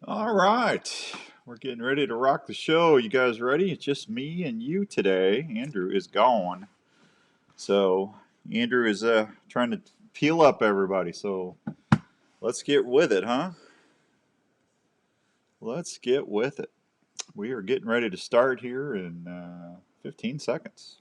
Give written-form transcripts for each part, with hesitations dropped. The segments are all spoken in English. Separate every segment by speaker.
Speaker 1: All right. We're getting ready to rock the show. You guys ready? It's just me and you today. Andrew is gone. So, Andrew is trying to peel up everybody. So, let's get with it, huh? Let's get with it. We are getting ready to start here in 15 seconds.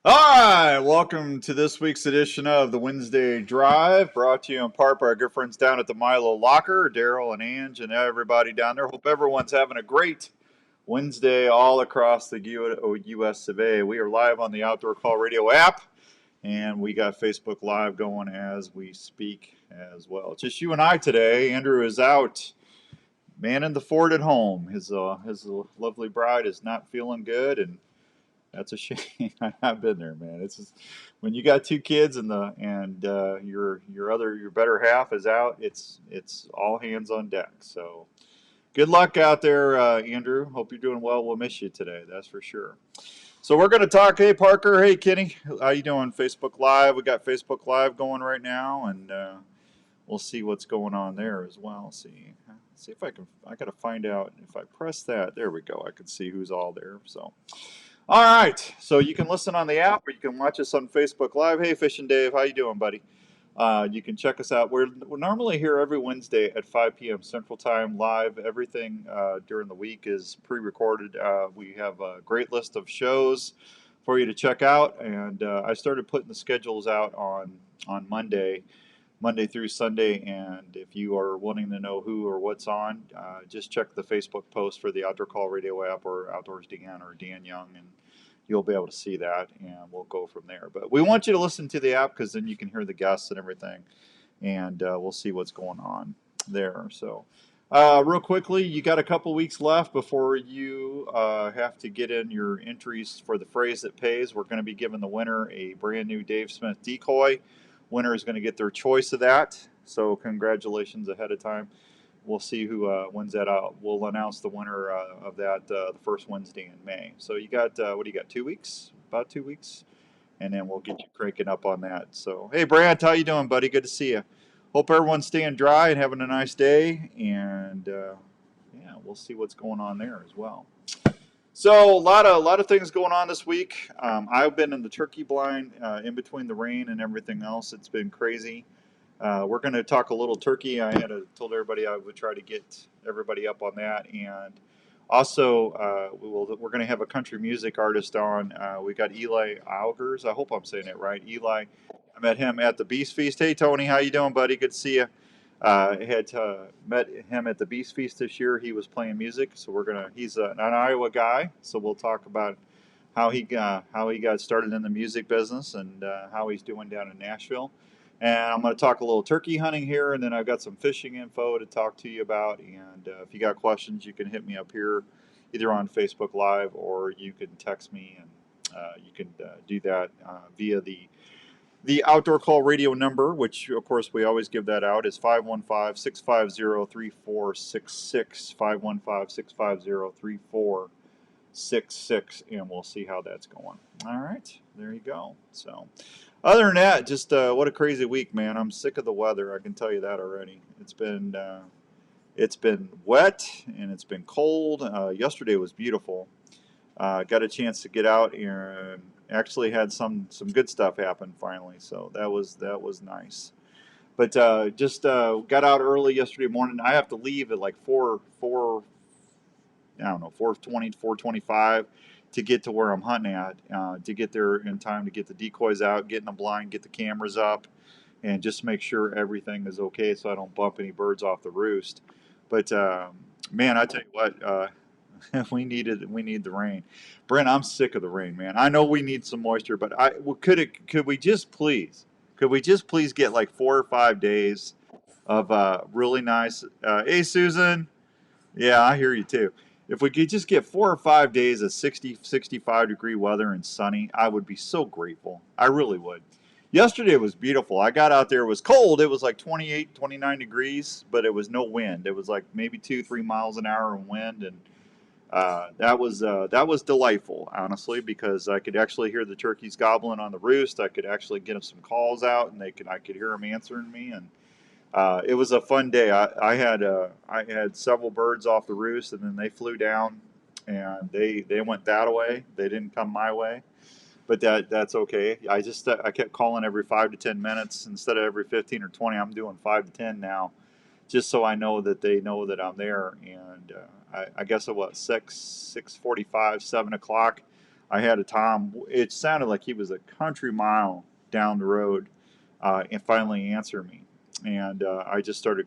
Speaker 1: All right, welcome to this week's edition of the Wednesday Drive, brought to you in part by our good friends down at the Milo Locker, Daryl and Ange, and everybody down there. Hope everyone's having a great Wednesday all across the U.S. of A. We are live on the Outdoor Call Radio app, and we got Facebook Live going as we speak as well. It's just you and I today. Andrew is out manning the fort at home. His lovely bride is not feeling good, and that's a shame. I've been there, man. It's just, when you got two kids and your better half is out. It's all hands on deck. So good luck out there, Andrew. Hope you're doing well. We'll miss you today, that's for sure. So we're going to talk. Hey, Parker. Hey, Kenny. How you doing? Facebook Live. We got Facebook Live going right now, and we'll see what's going on there as well. See if I can. I got to find out if I press that. There we go. I can see who's all there. So. All right, so you can listen on the app or you can watch us on Facebook Live. Hey, Fishing Dave, how you doing, buddy? You can check us out. We're normally here every Wednesday at 5 p.m. Central Time, live. Everything during the week is pre-recorded. We have a great list of shows for you to check out, and I started putting the schedules out on Monday through Sunday. And if you are wanting to know who or what's on, just check the Facebook post for the Outdoor Call Radio app or Outdoors Dan or Dan Young, and you'll be able to see that, and we'll go from there. But we want you to listen to the app because then you can hear the guests and everything, and we'll see what's going on there. So, real quickly, you got a couple weeks left before you have to get in your entries for the phrase that pays. We're going to be giving the winner a brand new Dave Smith decoy. Winner is going to get their choice of that. So congratulations ahead of time. We'll see who wins that out. We'll announce the winner of that the first Wednesday in May. So you got, what do you got, 2 weeks? About 2 weeks? And then we'll get you cranking up on that. So, hey, Brant, how you doing, buddy? Good to see you. Hope everyone's staying dry and having a nice day. And, yeah, we'll see what's going on there as well. So a lot of things going on this week. I've been in the turkey blind in between the rain and everything else. It's been crazy. We're going to talk a little turkey. I had told everybody I would try to get everybody up on that, and also we're going to have a country music artist on. We got Eli Augers. I hope I'm saying it right. Eli. I met him at the Beast Feast. Hey Tony, how you doing, buddy? Good to see you. Had met him at the Beast Feast this year. He was playing music, so he's an Iowa guy, so we'll talk about how he got started in the music business and how he's doing down in Nashville. And I'm going to talk a little turkey hunting here, and then I've got some fishing info to talk to you about. And if you got questions, you can hit me up here, either on Facebook Live or you can text me, and you can do that via the Outdoor Call Radio number, which, of course, we always give that out, is 515-650-3466, 515-650-3466, and we'll see how that's going. All right, there you go. So, other than that, just what a crazy week, man. I'm sick of the weather. I can tell you that already. It's been wet and it's been cold. Yesterday was beautiful. Got a chance to get out and actually had some good stuff happen finally. So that was nice. But just got out early yesterday morning. I have to leave at like I don't know, 4:20, 4:25 to get to where I'm hunting at, to get there in time to get the decoys out, get in the blind, get the cameras up, and just make sure everything is okay so I don't bump any birds off the roost. But man, I tell you what, We need the rain. Brent, I'm sick of the rain, man. I know we need some moisture, but could we just please, get like 4 or 5 days of really nice. Hey, Susan. Yeah, I hear you too. If we could just get 4 or 5 days of 60, 65-degree weather and sunny, I would be so grateful. I really would. Yesterday was beautiful. I got out there, it was cold. It was like 28, 29 degrees, but it was no wind. It was like maybe 2, 3 miles an hour in wind, and that was delightful, honestly, because I could actually hear the turkeys gobbling on the roost. I could actually get them some calls out, and I could hear them answering me, and it was a fun day. I had several birds off the roost, and then they flew down, and they went that way. They didn't come my way, but that's okay. I kept calling every 5 to 10 minutes instead of every 15 or 20. I'm doing 5 to 10 now, just so I know that they know that I'm there. And I guess at what 6:45, 7 o'clock, I had a tom. It sounded like he was a country mile down the road, and finally answered me. And I just started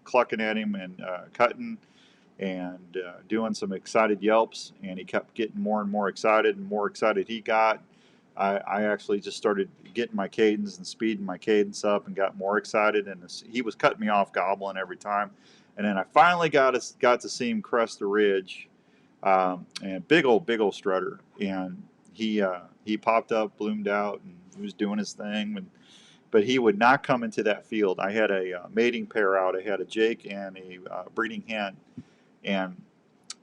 Speaker 1: clucking at him and cutting and doing some excited yelps, and he kept getting more and more excited, and more excited he got. I actually just started getting my cadence and speeding my cadence up and got more excited, and he was cutting me off gobbling every time. And then I finally got to see him crest the ridge, and big old strutter, and he popped up, bloomed out, and he was doing his thing, but he would not come into that field. I had a mating pair out. I had a Jake and a breeding hen, and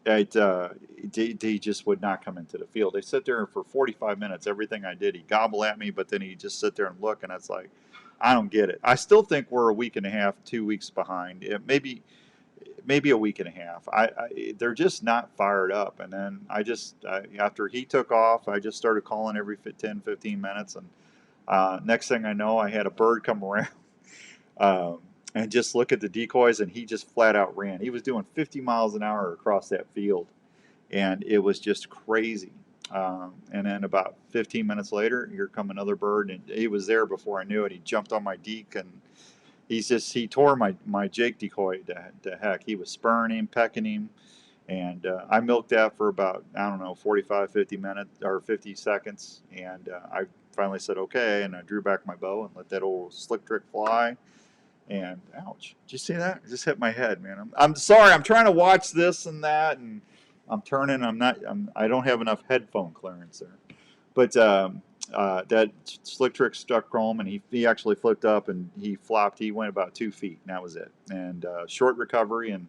Speaker 1: he just would not come into the field. They sit there for 45 minutes. Everything I did, he'd gobble at me, but then he'd just sit there and look, and it's like, I don't get it. I still think we're a week and a half, 2 weeks behind. Maybe a week and a half. They're just not fired up. And then after he took off, I just started calling every 10, 15 minutes, and next thing I know, I had a bird come around and just look at the decoys, and he just flat out ran. He was doing 50 miles an hour across that field, and it was just crazy. And then about 15 minutes later, here come another bird, and he was there before I knew it. He jumped on my deke, and he tore my Jake decoy to heck. He was spurring him, pecking him, and I milked that for about, I don't know, 45, 50 minutes or 50 seconds, and I finally said okay, and I drew back my bow and let that old slick trick fly. And ouch! Did you see that? It just hit my head, man. I'm sorry. I'm trying to watch this and that, and I'm turning. I don't have enough headphone clearance there. But that slick trick stuck home, and he actually flipped up and he flopped. He went about 2 feet, and that was it. And short recovery, and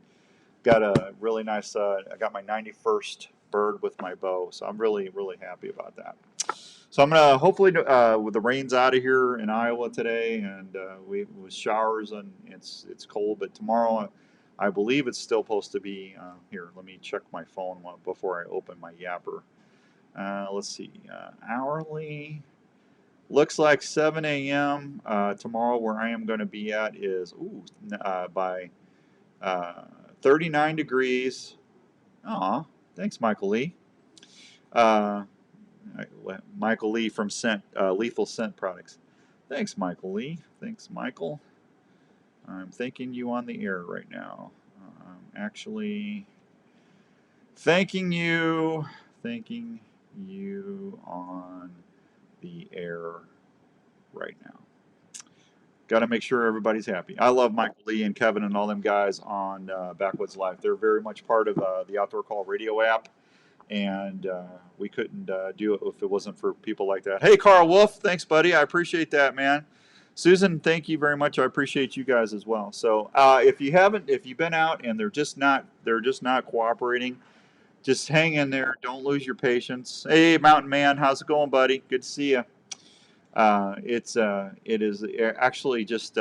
Speaker 1: got a really nice. I got my 91st bird with my bow, so I'm really happy about that. So I'm gonna hopefully with the rains out of here in Iowa today, and with showers, and it's cold. But tomorrow, I believe it's still supposed to be here. Let me check my phone before I open my yapper. Let's see, hourly. Looks like 7 a.m. Tomorrow. Where I am going to be at is by 39 degrees. Aw, thanks, Michael Lee. Michael Lee from Lethal Scent Products. Thanks, Michael Lee. Thanks, Michael. I'm thanking you on the air right now. I'm actually thanking you on the air right now. Got to make sure everybody's happy. I love Michael Lee and Kevin and all them guys on Backwoods Live. They're very much part of the Outdoor Call radio app. And we couldn't do it if it wasn't for people like that. Hey, Carl Wolf, thanks, buddy. I appreciate that, man. Susan, thank you very much. I appreciate you guys as well. So if you've been out and they're just not cooperating, just hang in there. Don't lose your patience. Hey, Mountain Man, how's it going, buddy? Good to see you. It is actually just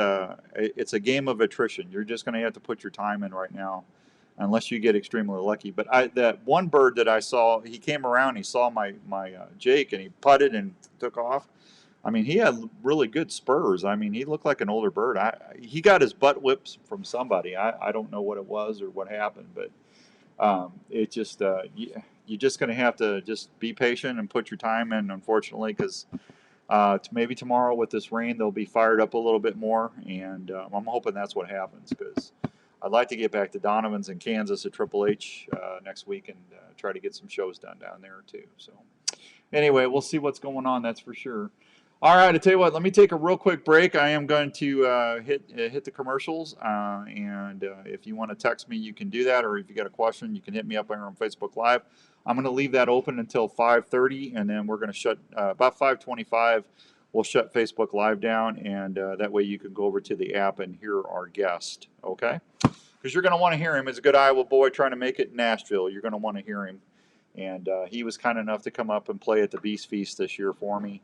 Speaker 1: it's a game of attrition. You're just going to have to put your time in right now, unless you get extremely lucky. But that one bird that I saw, he came around, he saw my Jake, and he putted and took off. I mean, he had really good spurs. I mean, he looked like an older bird. He got his butt whipped from somebody. I don't know what it was or what happened, but it just you're just going to have to just be patient and put your time in, unfortunately, because maybe tomorrow with this rain they'll be fired up a little bit more, and I'm hoping that's what happens, because I'd like to get back to Donovan's in Kansas at Triple H next week and try to get some shows done down there too. So anyway, we'll see what's going on. That's for sure. All right, I tell you what. Let me take a real quick break. I am going to hit the commercials, and if you want to text me, you can do that, or if you got a question, you can hit me up here on Facebook Live. I'm going to leave that open until 5:30, and then we're going to shut about 5:25. We'll shut Facebook Live down, and that way you can go over to the app and hear our guest. Okay? Because you're going to want to hear him. He's a good Iowa boy trying to make it in Nashville. You're going to want to hear him. And he was kind enough to come up and play at the Beast Feast this year for me,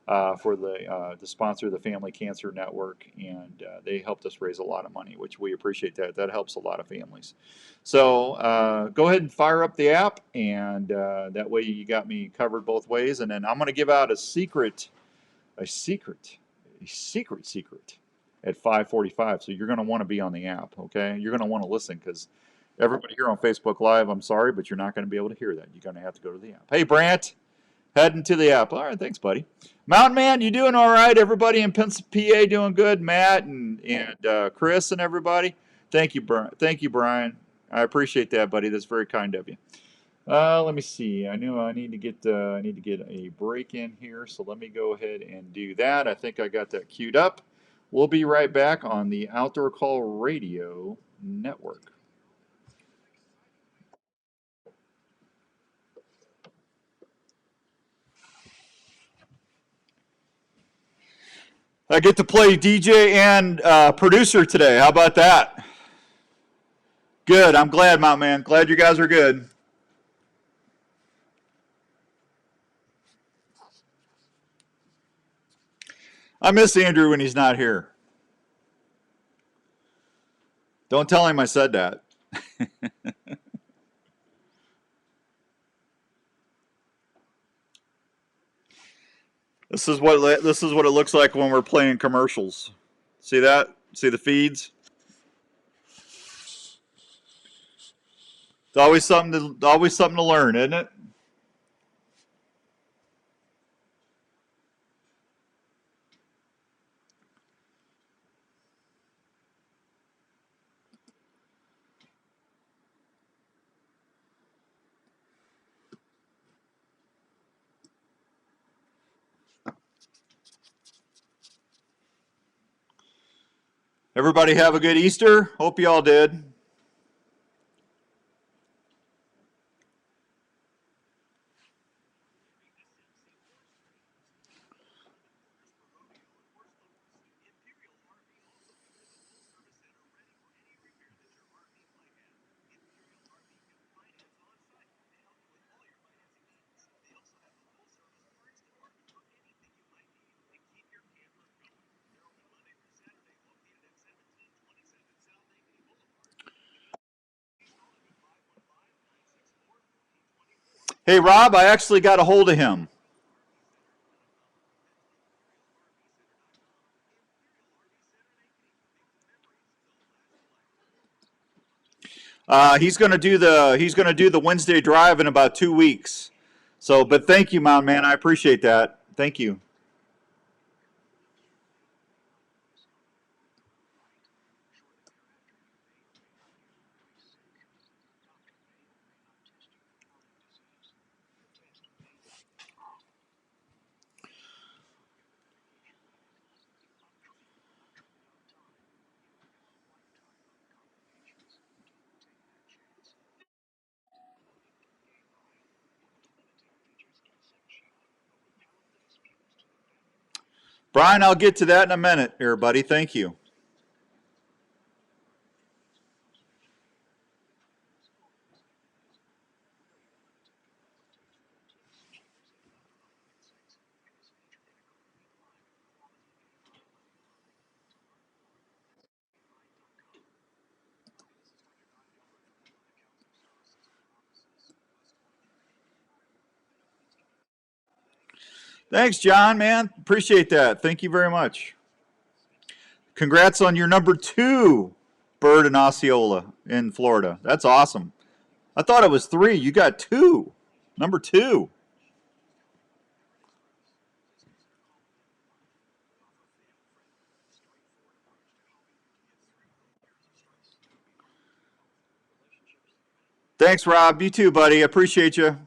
Speaker 1: for the sponsor of the Family Cancer Network, and they helped us raise a lot of money, which we appreciate. That helps a lot of families. So go ahead and fire up the app, and that way you got me covered both ways. And then I'm going to give out a secret at 5:45. So you're going to want to be on the app, okay? You're going to want to listen because everybody here on Facebook Live, I'm sorry, but you're not going to be able to hear that. You're going to have to go to the app. Hey, Brant, heading to the app. All right, thanks, buddy. Mountain Man, you doing all right? Everybody in PA doing good? Matt and Chris and everybody. Thank you, Brian. Thank you, Brian. I appreciate that, buddy. That's very kind of you. Let me see. I knew I need to get a break in here, so let me go ahead and do that. I think I got that queued up. We'll be right back on the Outdoor Call Radio Network. I get to play DJ and producer today. How about that? Good. I'm glad, my man. Glad you guys are good. I miss Andrew when he's not here. Don't tell him I said that. This is what it looks like when we're playing commercials. See that? See the feeds? It's always something to learn, isn't it? Everybody have a good Easter. Hope you all did. Hey, Rob, I actually got a hold of him. He's going to do the Wednesday drive in about 2 weeks. So, but thank you, Mountain Man. I appreciate that. Thank you. Brian, I'll get to that in a minute here, buddy. Thank you. Thanks, John, man. Appreciate that. Thank you very much. Congrats on your number 2 bird in Osceola in Florida. That's awesome. I thought it was 3. You got 2. Number 2. Thanks, Rob. You too, buddy. Appreciate you.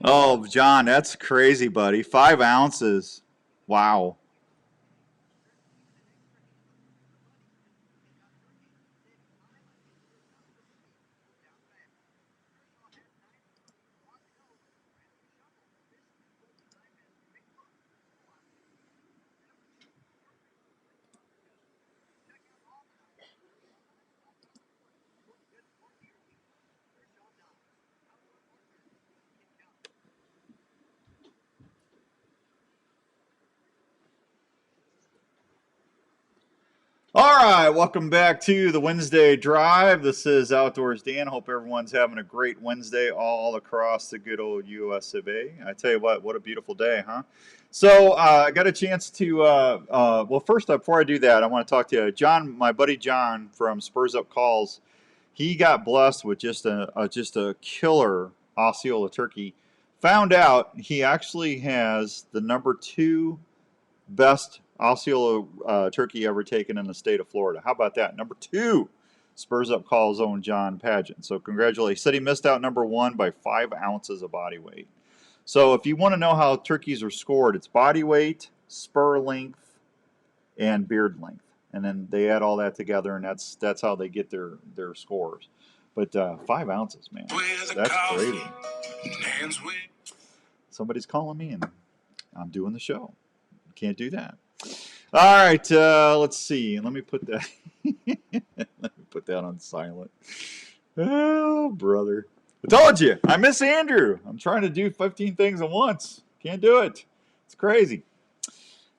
Speaker 1: Oh, John, that's crazy, buddy. 5 ounces. Wow. All right, welcome back to the Wednesday Drive. This is Outdoors Dan. Hope everyone's having a great Wednesday all across the good old US of A. I tell you what a beautiful day, huh? So I got a chance to, well, first up, before I do that, I want to talk to you. John, my buddy John from Spurs Up Calls, he got blessed with just a killer Osceola turkey. Found out he actually has the number two best Osceola turkey ever taken in the state of Florida. How about that? Number two, Spurs Up Call's own John Pageant. So congratulations. He said he missed out number one by 5 ounces of body weight. So if you want to know how turkeys are scored, it's body weight, spur length, and beard length, and then they add all that together, and that's how they get their scores. But 5 ounces, man, that's crazy. Somebody's calling me, and I'm doing the show. Can't do that. All right, let's see. Let me put that. Let me put that on silent. Oh, brother! I told you, I miss Andrew. I'm trying to do 15 things at once. Can't do it. It's crazy.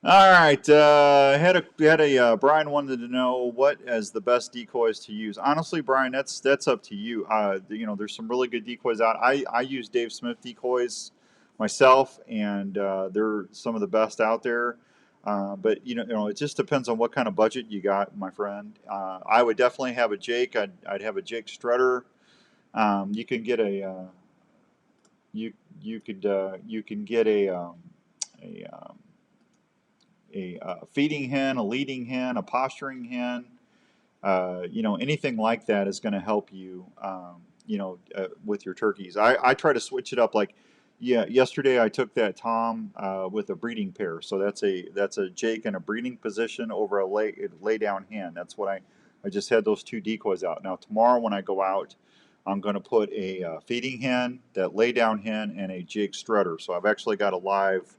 Speaker 1: All right, had a Brian wanted to know what as the best decoys to use. Honestly, Brian, that's up to you. There's some really good decoys out. I use Dave Smith decoys myself, and they're some of the best out there. But it just depends on what kind of budget you got, my friend. I would definitely have a Jake. I'd have a Jake Strutter. You can get you can get a feeding hen, a leading hen, a posturing hen. Anything like that is going to help you. With your turkeys. I try to switch it up. Like, yeah, yesterday I took that Tom with a breeding pair. So that's a Jake in a breeding position over a lay down hen. That's what I just had those two decoys out. Now tomorrow when I go out, I'm going to put a feeding hen, that lay down hen, and a Jake Strutter. So I've actually got a live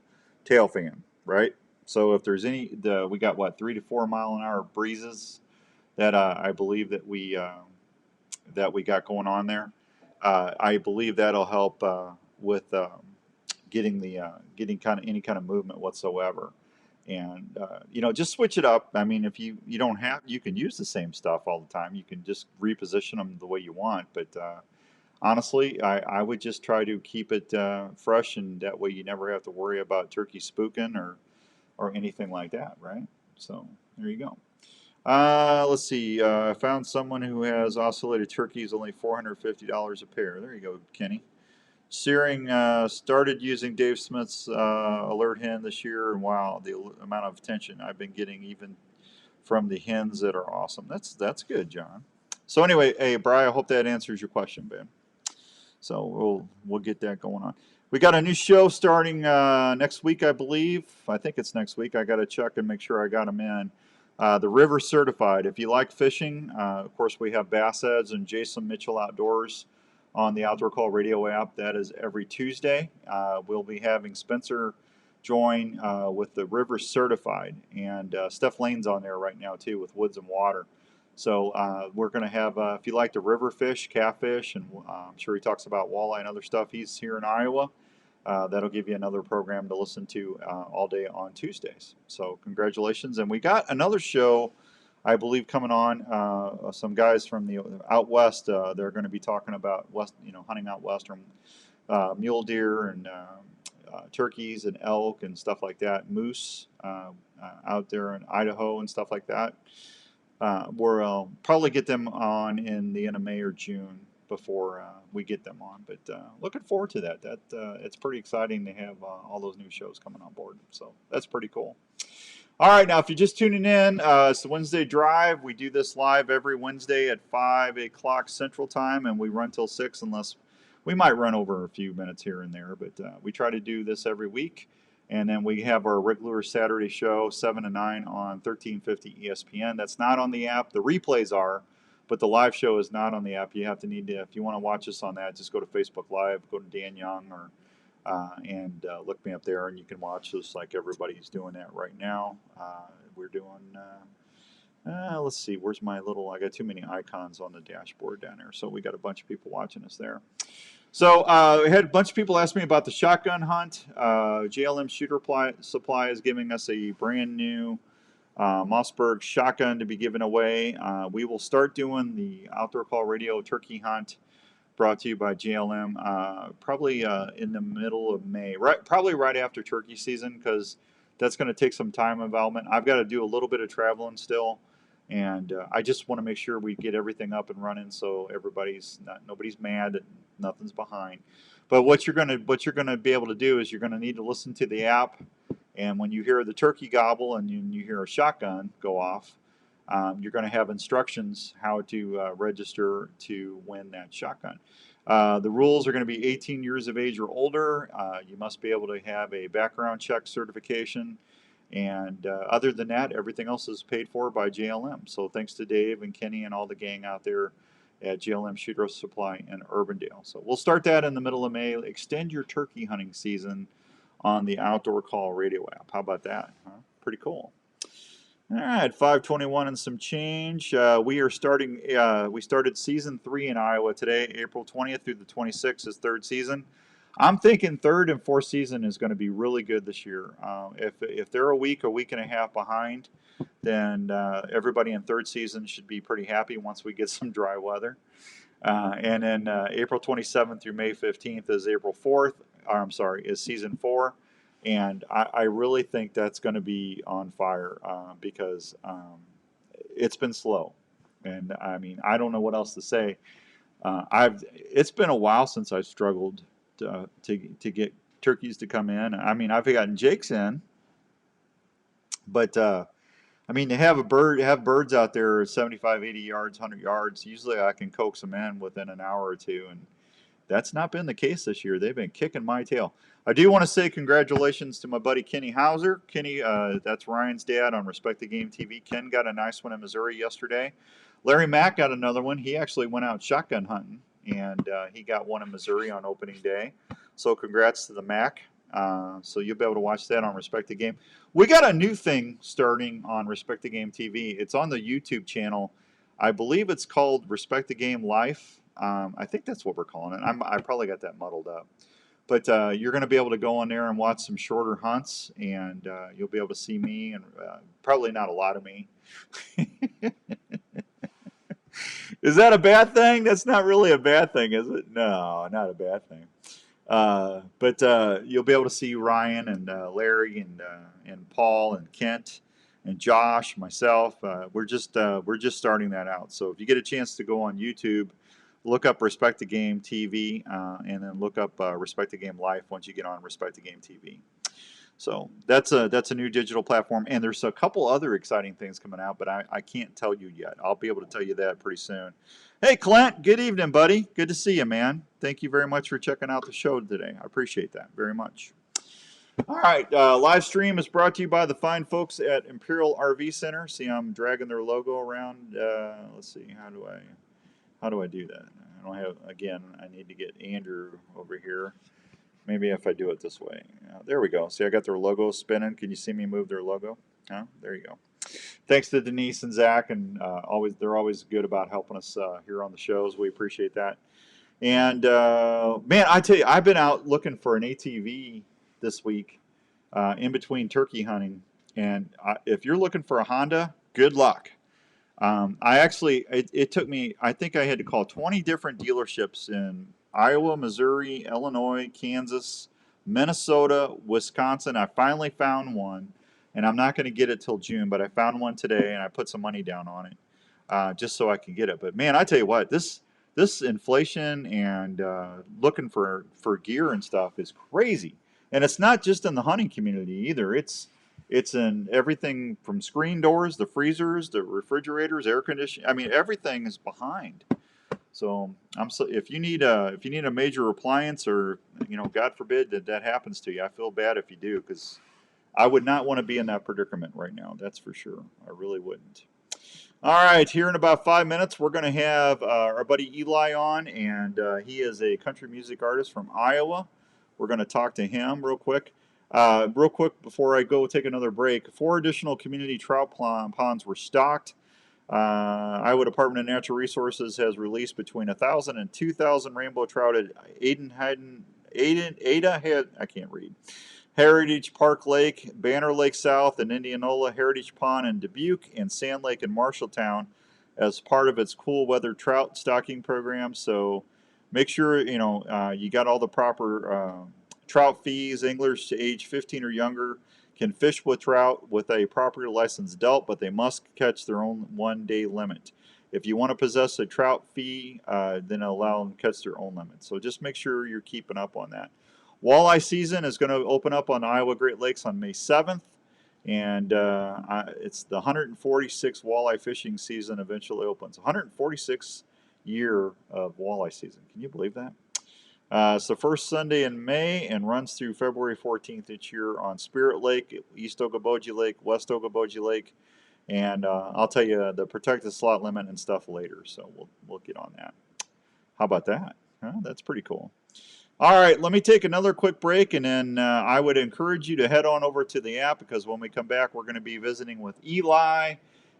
Speaker 1: tail fan, right? So if there's we got what 3 to 4 mile an hour breezes that I believe that we got going on there. I believe that'll help with getting kind of any kind of movement whatsoever. And just switch it up. I mean, if you don't have, you can use the same stuff all the time. You can just reposition them the way you want. But honestly, I would just try to keep it fresh, and that way you never have to worry about turkey spooking or anything like that, right? So there you go. Let's see. I found someone who has oscillated turkeys, only $450 a pair. There you go, Kenny. Searing started using Dave Smith's alert hen this year, and wow, the amount of attention I've been getting, even from the hens that are awesome. That's good, John. So anyway, hey, Brian, I hope that answers your question, Ben. So we'll get that going on. We got a new show starting next week, I believe. I think it's next week. I got to check and make sure I got them in. The River Certified. If you like fishing, of course, we have Bass Heads and Jason Mitchell Outdoors on the Outdoor Call Radio app. That is every Tuesday. We'll be having Spencer join with the River Certified, and Steph Lane's on there right now too with Woods and Water. So we're going to have, if you like to river fish, catfish, and I'm sure he talks about walleye and other stuff. He's here in Iowa. That'll give you another program to listen to all day on Tuesdays. So congratulations. And we got another show, I believe, coming on. Some guys from the out west. They're going to be talking about hunting out western mule deer and turkeys and elk and stuff like that. Moose out there in Idaho and stuff like that. We'll probably get them on in the end of May or June before we get them on. But looking forward to that. It's pretty exciting to have all those new shows coming on board. So that's pretty cool. All right, now if you're just tuning in, it's the Wednesday Drive. We do this live every Wednesday at 5 o'clock Central Time, and we run till 6 unless we might run over a few minutes here and there. But we try to do this every week. And then we have our regular Saturday show, 7 to 9 on 1350 ESPN. That's not on the app. The replays are, but the live show is not on the app. You have to if you want to watch us on that, just go to Facebook Live, go to Dan Young, or and look me up there, and you can watch us like everybody's doing that right now. We're doing, let's see, where's my little, I got too many icons on the dashboard down there. So we got a bunch of people watching us there. So we had a bunch of people ask me about the shotgun hunt. JLM Shooter Supply is giving us a brand new Mossberg shotgun to be given away. We will start doing the Outdoor Call Radio turkey hunt brought to you by JLM probably in the middle of May, probably right after turkey season, because that's going to take some time involvement. I've got to do a little bit of traveling still. And I just want to make sure we get everything up and running so nobody's mad, nothing's behind. But what you're gonna be able to do is you're gonna need to listen to the app, and when you hear the turkey gobble and you hear a shotgun go off, you're gonna have instructions how to register to win that shotgun. The rules are going to be 18 years of age or older. You must be able to have a background check certification. And other than that, everything else is paid for by JLM. So thanks to Dave and Kenny and all the gang out there at JLM Shooter Supply in Urbandale. So we'll start that in the middle of May. Extend your turkey hunting season on the Outdoor Call Radio app. How about that? Huh? Pretty cool. All right, 521 and some change. We started season 3 in Iowa today, April 20th through the 26th is third season. I'm thinking third and fourth season is going to be really good this year. If they're a week and a half behind, then everybody in third season should be pretty happy once we get some dry weather. And then April 27th through May 15th is season 4. And I really think that's going to be on fire because it's been slow. And I mean, I don't know what else to say. It's been a while since I struggled to get turkeys to come in. I mean, I've gotten jakes in, but I mean, to have birds out there 75, 80 yards, 100 yards, usually I can coax them in within an hour or two, and that's not been the case this year. They've been kicking my tail. I do want to say congratulations to my buddy Kenny Hauser. Kenny, that's Ryan's dad on Respect the Game TV. Ken got a nice one in Missouri yesterday. Larry Mack got another one. He actually went out shotgun hunting, and he got one in Missouri on opening day. So congrats to the Mac. So you'll be able to watch that on Respect the Game. We got a new thing starting on Respect the Game TV. It's on the YouTube channel. I believe it's called Respect the Game Life. I think that's what we're calling it. I probably got that muddled up. But you're going to be able to go on there and watch some shorter hunts, and you'll be able to see me, and probably not a lot of me. Is that a bad thing? That's not really a bad thing, is it? No, not a bad thing. But you'll be able to see Ryan and Larry and Paul and Kent and Josh, myself. We're just starting that out. So if you get a chance to go on YouTube, look up Respect the Game TV, and then look up Respect the Game Life once you get on Respect the Game TV. So that's a new digital platform, and there's a couple other exciting things coming out, but I can't tell you yet. I'll be able to tell you that pretty soon. Hey, Clint, good evening, buddy. Good to see you, man. Thank you very much for checking out the show today. I appreciate that very much. All right, live stream is brought to you by the fine folks at Imperial RV Center. See, I'm dragging their logo around. Let's see, how do I do that? I don't have. Again, I need to get Andrew over here. Maybe if I do it this way. There we go. See, I got their logo spinning. Can you see me move their logo? There you go. Thanks to Denise and Zach, and they're always good about helping us here on the shows. We appreciate that. And man, I tell you, I've been out looking for an ATV this week in between turkey hunting. And if you're looking for a Honda, good luck. It took me, I think I had to call 20 different dealerships in Iowa, Missouri, Illinois, Kansas, Minnesota, Wisconsin. I finally found one, and I'm not going to get it till June, but I found one today, and I put some money down on it just so I can get it. But man, I tell you what, this inflation and looking for gear and stuff is crazy, and it's not just in the hunting community either. It's in everything from screen doors, the freezers, the refrigerators, air conditioning. I mean, everything is behind. So if you need a major appliance, or God forbid that happens to you, I feel bad if you do, because I would not want to be in that predicament right now. That's for sure. I really wouldn't. All right, here in about 5 minutes, we're going to have our buddy Eli on, and he is a country music artist from Iowa. We're going to talk to him real quick. Real quick before I go take another break, 4 additional community trout ponds were stocked. Iowa Department of Natural Resources has released between 1,000 and 2,000 rainbow trout at Heritage Park Lake, Banner Lake South, and Indianola, Heritage Pond in Dubuque, and Sand Lake in Marshalltown as part of its cool weather trout stocking program. So make sure you got all the proper trout fees. Anglers to age 15 or younger can fish with trout with a properly licensed adult, but they must catch their own one-day limit. If you want to possess a trout fee, then allow them to catch their own limit. So just make sure you're keeping up on that. Walleye season is going to open up on Iowa Great Lakes on May 7th, and it's the 146th walleye fishing season eventually opens. 146th year of walleye season. Can you believe that? It's the first Sunday in May and runs through February 14th each year on Spirit Lake, East Okoboji Lake, West Okoboji Lake, and I'll tell you the protected slot limit and stuff later, so we'll get on that. How about that? That's pretty cool. All right, let me take another quick break, and then I would encourage you to head on over to the app, because when we come back, we're going to be visiting with Eli,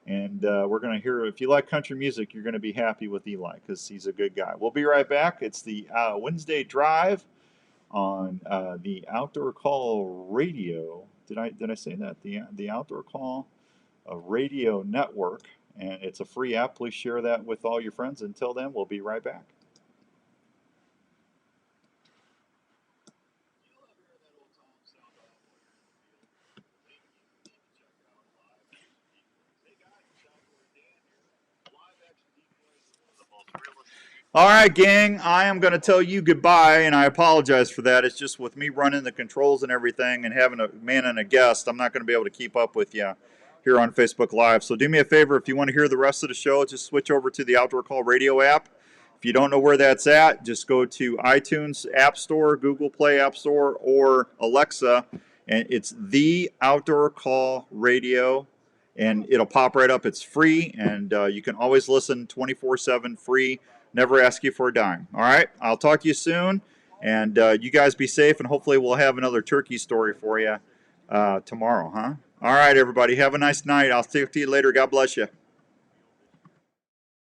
Speaker 1: and we're going to hear, if you like country music, you're going to be happy with Eli, because he's a good guy. We'll be right back. It's the Wednesday Drive on the Outdoor Call Radio. Did I say that? The Outdoor Call Radio Network, and it's a free app. Please share that with all your friends. Until then, we'll be right back. All right, gang, I am going to tell you goodbye, and I apologize for that. It's just with me running the controls and everything and having a man and a guest, I'm not going to be able to keep up with you here on Facebook Live. So do me a favor, if you want to hear the rest of the show, just switch over to the Outdoor Call Radio app. If you don't know where that's at, just go to iTunes App Store, Google Play App Store, or Alexa, and it's the Outdoor Call Radio, and it'll pop right up. It's free, and you can always listen 24/7 free. Never ask you for a dime. All right? I'll talk to you soon, and you guys be safe, and hopefully we'll have another turkey story for you tomorrow, huh? All right, everybody. Have a nice night. I'll see you later. God bless you.